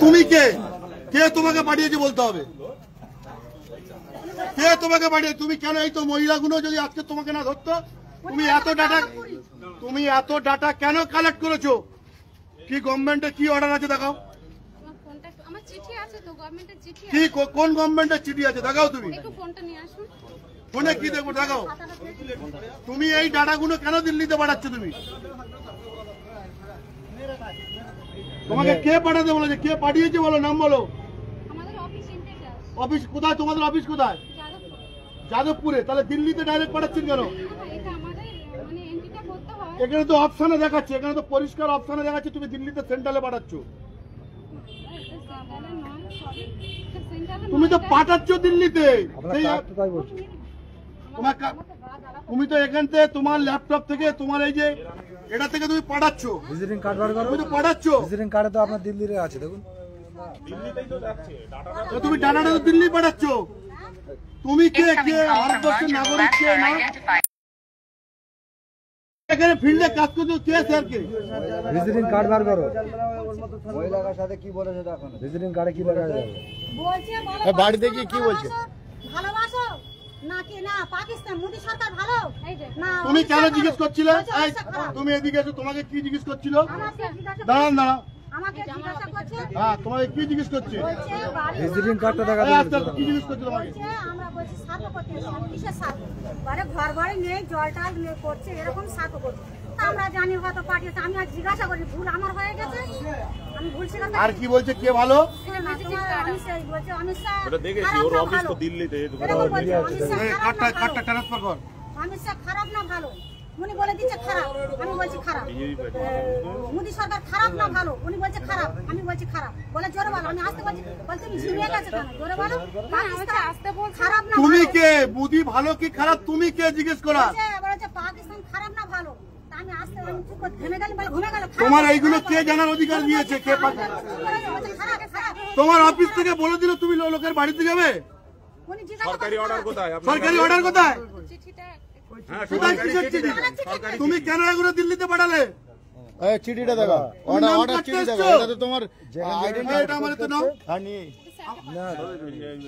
তুমি কে কে তোমাকে পাঠিয়েছে বলতে হবে, কে তোমাকে পাঠিয়ে, তুমি কেন এই তো মহিলাগুলো যদি আজকে তোমাকে না ধরতো, তুমি এত ডাটা কেন কালেক্ট করেছো? কি গভর্নমেন্টের কি অর্ডার আছে দেখাও, কি কোন গভর্নমেন্টের চিঠি আছে দেখাও, তুমি ফোনে কি দেখবো দেখাও। তুমি এই ডাটাগুলো কেন দিল্লিতে পাঠাচ্ছ? তুমি তোমাকে কে পাঠাতে বলেছে, কে পাঠিয়েছে বলো, নাম বলো। অফিস কোথায়, তোমাদের অফিস কোথায়? যাদবপুরে। তাহলে দিল্লিতে ডাইরেক্ট পাঠাচ্ছেন কেন? এখানে তো অপশনে দেখাচ্ছে, এখানে তো পরিষ্কার অপশনে দেখাচ্ছে তুমি দিল্লিতে সেন্ট্রালে পাঠাচ্ছ। তুমি তো পাঠাচ্ছ দিল্লিতে, তুমি তো এখান থেকে তোমার ল্যাপটপ থেকে তোমার এই যে এটা থেকে তুমি পাঠাচ্ছ, ভিজিটিং কার্ড বার করো, তুমি তো পাঠাচ্ছ। ভিজিটিং কার্ডে তো আপনার দিল্লিতে আছে, দেখুন তুমি ডাটাটা তো দিল্লি পাঠাচ্ছ। তুমি কে কে ভারতবর্ষের নাগরিক কে না? এখানে ফিল্ডে কাজ করছো কে স্যার কে? ভিজিটিং কার্ড বার করো। মহিলার সাথে কি বলেছে দেখো, ভিজিটিং কার্ডে কি লেখা আছে বলছে, বাড়িতে গিয়ে কি বলছে? ভালোবাসো নাকি না পাকিস্তান মোদি সরকার ভালো না? তুমি কেন জিজ্ঞেস করছিলে? তুমি এদিকে এসো, তোমাকে কি জিজ্ঞেস করছিল? দাঁড়ান দাঁড়ান, আমাকে জিজ্ঞাসা করছে। হ্যাঁ তোমাকে কি জিজ্ঞেস করছে? বলছে ভিজিটিং কার্ডটা দেখা যাচ্ছে। কি জিজ্ঞেস করছে তোমাকে? বলছে আমরা বলছি সার্ভ করতে, কিসের সার্ভ? মানে ঘর বাড়ি নেই, জলটা করছে, এরকম সার্ভ করছে। আমরা জানি হয়তো পাঠিয়েছে, আমি আজ জিজ্ঞাসা করি, ভুল আমার হয়ে গেছে, আমি ভুল স্বীকার। আর কি বলছে কে ভালো? অমিত শাহ খারাপ না ভালো? উনি বলে দিচ্ছে খারাপ, আমি বলছি খারাপ। মোদী সরকার খারাপ না ভালো? উনি বলছে খারাপ, আমি বলছি খারাপ। বলে জোরে বলো, আমি আসতে বলছি, বলছে তুমি ঝিমিয়ে গেছে কেন? জোরে বলো, খারাপ না তুমি কে? মোদী ভালো কি খারাপ তুমি কে জিজ্ঞেস করা? বলেছে পাকিস্তান খারাপ না ভালো? আমি আসতে ঘুমে গেল, বলে ঘুমে গেল। তোমার এইগুলো কে জানার অধিকার দিয়েছে? কে? তোমার অফিস থেকে বলে দিল তুমি লোকের বাড়িতে যাবে? সরকারি অর্ডার কোথায়? সরকারি অর্ডার কোথায়? তুমি কেন এগুলো দিল্লিতে পাঠালে? চিঠিটা দেখো, অর্ডার চিঠি দেখো, এটা তো তোমার আইডেন্টি আমার তো নাও।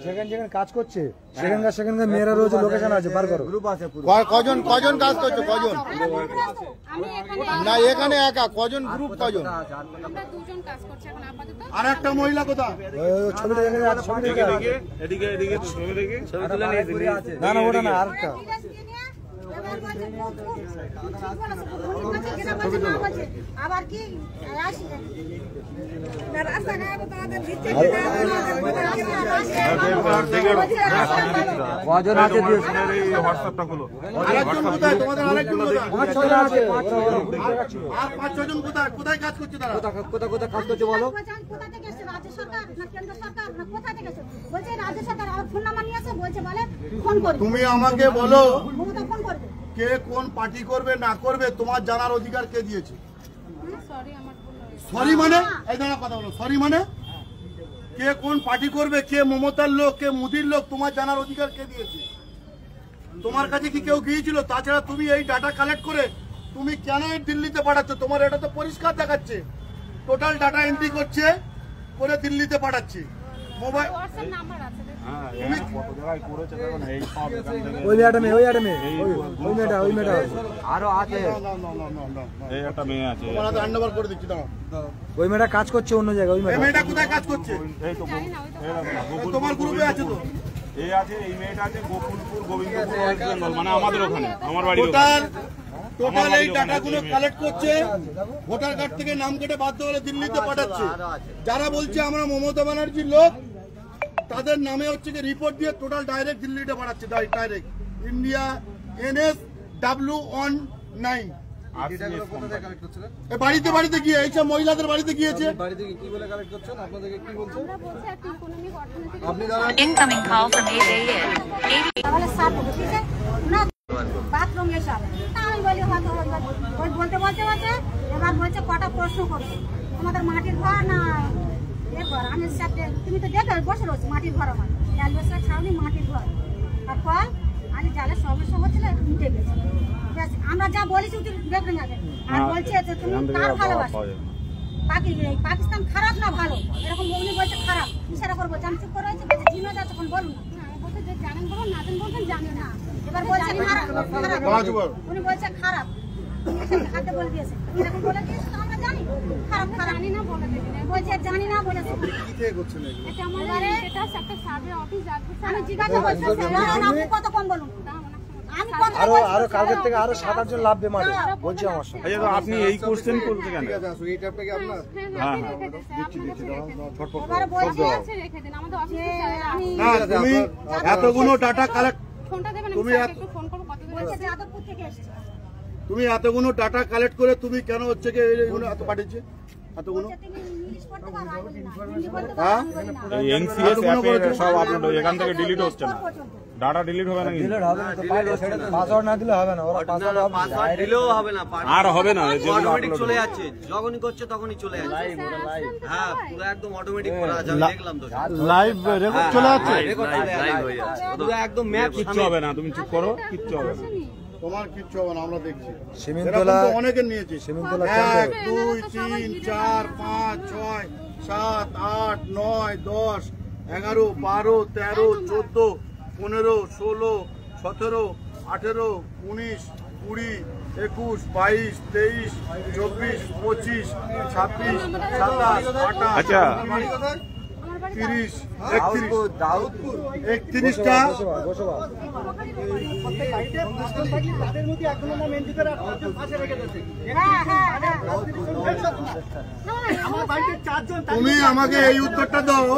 যেখানে যেখানে কাজ করছে সেখানকার মেয়েরা রয়েছে, লোকেশন আছে, বার করো। গ্রুপ আছে, কজন কাজ করছে, কজন না এখানে একা, কজন গ্রুপ, কজন? আর একটা মহিলা কোথায়? ছবিটা দেখে আছে, ছবি দেখে এদিকে এদিকে ছবি দেখে না না ওটা না, আরেকটা আবার কি কজন আছে? হোয়াটসঅ্যাপটা খুলো। আরেকজন কোথায়? তোমাদের আরেকজন কোথায়? আর 5-6 কোথায়? কোথায় কাজ করছে তারা? কোথায় কাজ করছে বলো? কোথা থেকে এসেছে? রাজ্য সরকার না কেন্দ্র সরকার না কোথা থেকে এসেছে? বলছে রাজ্য সরকার। আর ফোন নাম্বার নিয়ে আসে, বলছে বলে ফোন করবে। তুমি আমাকে বলো মমতা ফোন করবে। কে কোন পার্টি করবে না করবে তোমার জানার অধিকার কে দিয়েছে? সরি মানে এই দাঁড়া কথা বলো, সরি মানে কে কোন পার্টি করবে, কে মমতার লোক, কে মোদির লোক, তোমার জানার অধিকার কে দিয়েছে? তোমার কাছে কি কেউ গিয়েছিল? তাছাড়া তুমি এই ডাটা কালেক্ট করে তুমি কেন দিল্লিতে পাঠাচ্ছ? তোমার এটা তো পরিষ্কার দেখাচ্ছে টোটাল ডাটা এন্ট্রি করছে করে দিল্লিতে পাঠাচ্ছে। মোবাইল ওই মেয়েটা মেয়ে, ওই একটা মেয়ে, ওই মেয়েটা আরো আছে, এই একটা মেয়ে আছে, তোমার হ্যান্ডওভার করে দিচ্ছি। দাঁড়াও, ওই মেয়েটা কাজ করছে অন্য জায়গায়। ওই মেয়েটা কোথায় কাজ করছে? এই তো তোমার গ্রুপে আছে তো? এই আছে, এই মেয়েটা আছে গোকুলপুর, গোবিন্দপুর, ওয়েস্ট বেঙ্গল, মানে আমাদের ওখানে, আমার বাড়ি। টোটাল এই ডাটাগুলো কালেক্ট করছে, ভোটার কার্ড থেকে নাম কেটে বাধ্য হলে দিল্লিতে পাঠাচ্ছে। যারা বলছে আমরা মমতা ব্যানার্জির লোক, তাদের নামে হচ্ছে যে রিপোর্ট দিয়ে টোটাল ডাইরেক্ট দিল্লিতে পাঠাচ্ছে, ডাইরেক্ট ইন্ডিয়া NSW19। বাড়িতে বাড়িতে গিয়ে এইসব মহিলাদের বাড়িতে গিয়েছে। বাথরুম এসব আমি বলি হয়তো বলতে বলতে বলতে এবার বলছে কটা প্রশ্ন করছে, তোমাদের মাটির ঘর না এ ঘর? আমি সাথে তুমি তো দেখো বসে রয়েছে মাটির ঘর, আমার অ্যালবেস্টার ছাউনি মাটির ঘর। আর ফল আজ জালে সমস্যা হচ্ছিল, উঠে গেছে। আমরা যা বলেছি দেখবেন যাবে। আর বলছে তুমি কার ভালোবাসো? পাকিস্তান খারাপ না ভালো? এরকম করবো আমি চুপ করে রয়েছি বলছে জিমে যাচ্ছে কোন বলুন না বলতে যে জানেন বলুন না জানেন বলবেন জানি না এবার বলছে খারাপ উনি বলছে খারাপ হাতে বলে দিয়েছে এরকম বলে দিয়েছে তো আমরা জানি খারাপ জানি না বলে দিয়েছে বলছে জানি না বলেছে কি থেকে করছেন এটা আমাদের এটা একটা সার্ভে অফিস যাচ্ছে আমি জিজ্ঞাসা করছি আপনি কত কম বলুন আমি কত আরো কালকের থেকে আরো 7-8 জন লাভবে মানে বলছি আমার সঙ্গে। আচ্ছা, তো আপনি এই কোশ্চেন করতে কেন? এইটা আপনাকে আপনার হ্যাঁ এবারে বলছে রেখে দিন আমাদের অফিসে আমি না তুমি এতগুলো ডাটা কালেক্ট ফোনটা দেবেন তুমি আমি একটু ফোন করব কত বলছে যাদবপুর থেকে এসেছে তুমি এতগুলো ডাটা কালেক্ট করে তুমি কেন হচ্ছে কি এইগুলো এত পাঠিয়েছে এতগুলো তুমি ইংলিশ পড়তে পারো আমি বলি না হিন্দি বলতে হ্যাঁ? পারো আমি বলি না এই এনসিএস অ্যাপে সব আপলোড হয়ে এখান থেকে ডিলিট হচ্ছে না, ডাটা ডিলিট হবে না কিন্তু। দিলে হবে না তো পাসওয়ার্ড না দিলে হবে না, ওরা পাসওয়ার্ড দিলেও হবে না, আর হবে না, যেগুলো অটোমেটিক upload চলে হবে। যাচ্ছে, যখনই করছে তখনই চলে যাচ্ছে। হ্যাঁ পুরো একদম অটোমেটিক করা আছে, আমি দেখলাম তো লাইভ রেকর্ড চলে যাচ্ছে রেকর্ড চলে যাচ্ছে পুরো একদম ম্যাপ কিচ্ছু হবে না, তুমি চুপ করো, কিচ্ছু হবে না। তোমার কিচ্ছু হবে না, আমরা দেখছি সিমিনতলা এরকম তো অনেকের নিয়েছি সিমিনতলা 1 2 3 4 5 6 7 8 9 10 11 12 13 14 15 16 17 18 19 20 21 22 23 24 25 26 27 28 আচ্ছা। 30 31টা তুমি আমাকে এই উত্তরটা দাও,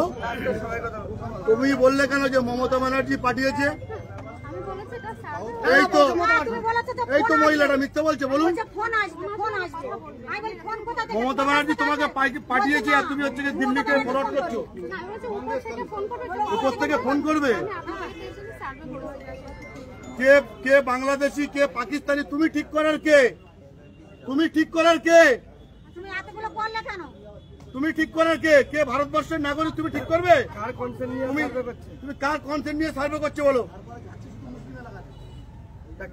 তুমি বললে কেন যে মমতা ব্যানার্জি পাঠিয়েছে? এই তো মহিলাটা মিথ্যা বলছে, বলুন। মমতা ব্যানার্জি তোমাকে পাঠিয়েছে আর তুমি হচ্ছে দিল্লিকে ফরওয়ার্ড করছো, উপর থেকে ফোন করবে। কে কে বাংলাদেশি কে পাকিস্তানি তুমি ঠিক করার কে? তুমি ঠিক করার কে? তুমি ঠিক করার কে? কে ভারতবর্ষের নাগরিক তুমি ঠিক করবে? তুমি কার কনসেন্ট নিয়ে সার্ভে করছো বলো?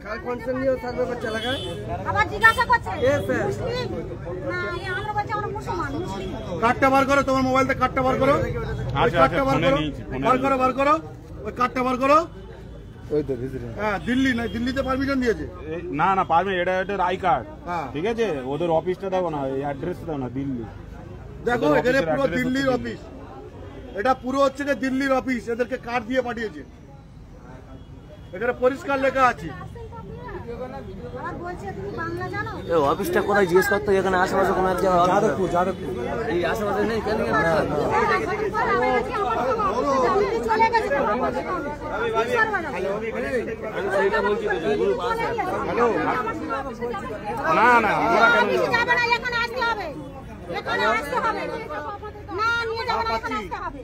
কার কনসেন্ট নিয়ে সার্ভে করছে এলাকায়? আবার জিজ্ঞাসা করছে মুসলিম না আমরা বলছি আমরা মুসলমান মুসলিম। কার্ডটা বার করো, তোমার মোবাইল থেকে কার্ডটা বার করো, ওই কার্ডটা বার করো, বার করো ওই কার্ডটা বার করো। ওই তো ভিতরে হ্যাঁ দিল্লি না, দিল্লিতে পারমিশন দিয়েছে। না না পারবে, এটা এটার আই কার্ড, হ্যাঁ। ঠিক আছে, ওদের অফিসটা দাও না, এই অ্যাড্রেস দাও না, দিল্লি। দেখো ওদের এখানে অফিসের পুরো address দিল্লির হচ্ছে অফিস, এটা পুরো হচ্ছে যে দিল্লির অফিস, এদেরকে কার্ড দিয়ে পাঠিয়েছে, এখানে পরিষ্কার লেখা আছে। আবার বলছে তুমি বাংলা জানো? অফিসটা কোথায় জিজ্ঞেস করতো, এখানে আশেপাশে কোনো এক জায়গায় যাদবপুর এই আশেপাশে নেই কেন? চলে গেছে না না আমরা কেন যাবে না, এখানে আসতে হবে, এখানে আসতে হবে না, নিয়ে যাবে না, এখানে আসতে হবে,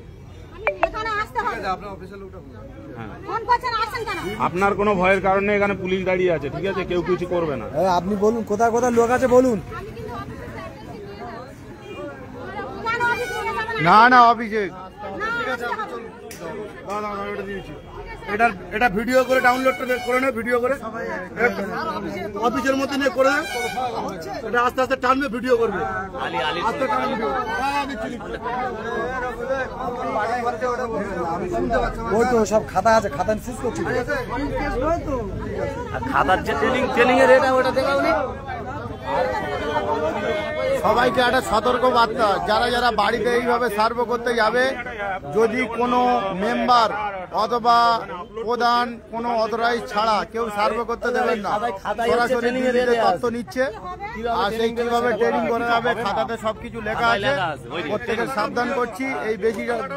এখানে আসতে হবে। ফোন করছেন আসেন কেন? আপনার কোনো ভয়ের কারণে এখানে পুলিশ দাঁড়িয়ে আছে, ঠিক আছে, কেউ কিছু করবে না। আপনি বলুন কোথায় কোথায় লোক আছে বলুন। কেন অফিস নিয়ে যাবে না? না না অফিসে না, আসতে হবে। এটা দিয়েছি, এটা ভিডিও করে ডাউনলোডটা করে নেবে, ভিডিও করে অফিসের মধ্যে নিয়ে করে নেবে, এটা আস্তে আস্তে টানবে, ভিডিও করবে, আস্তে টানবে ভিডিও। ওই তো সব খাতা আছে, খাতা শেষ করছি। খাতার যে ট্রেনিং এর এটা ওটা দেখাও নি। সবাইকে একটা সতর্ক বার্তা, যারা যারা বাড়িতে এইভাবে সার্ভে করতে যাবে, যদি কোনো মেম্বার অথবা প্রধান কোনো অথরাইজ ছাড়া কেউ সার্ভে করতে দেবেন না। সরাসরি দিল্লিতে তথ্য নিচ্ছে আর সেই কিভাবে ট্রেনিং করে যাবে, খাতাতে সবকিছু লেখা আছে। প্রত্যেকে সাবধান করছি, এই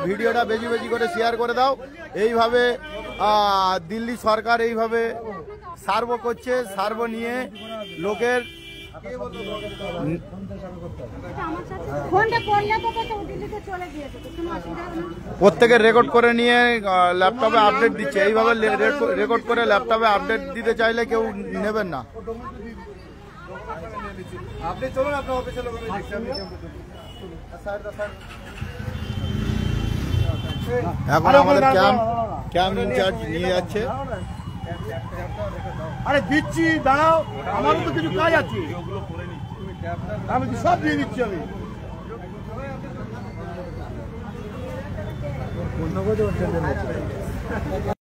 ভিডিওটা বেশি বেশি করে শেয়ার করে দাও। এইভাবে দিল্লি সরকার এইভাবে সার্ভে করছে, সার্ভে নিয়ে লোকের ফোনটা করলে তো তো দিল্লিতে চলে গিয়েছে, কোনো অসুবিধা হবে না। প্রত্যেকের রেকর্ড করে নিয়ে ল্যাপটপে আপডেট দিচ্ছে। এইভাবে রেকর্ড করে ল্যাপটপে আপডেট দিতে চাইলে কেউ নেবেন না। আপনি চলুন, আপনার অফিসে লোক এখন আমাদের ক্যাম্প ইনচার্জ নিয়ে যাচ্ছে। আরে দিচ্ছি, দাঁড়াও, আমারও তো কিছু কাজ আছে, আমি তো সব দিয়ে দিচ্ছি। আমি অন্য কোথাও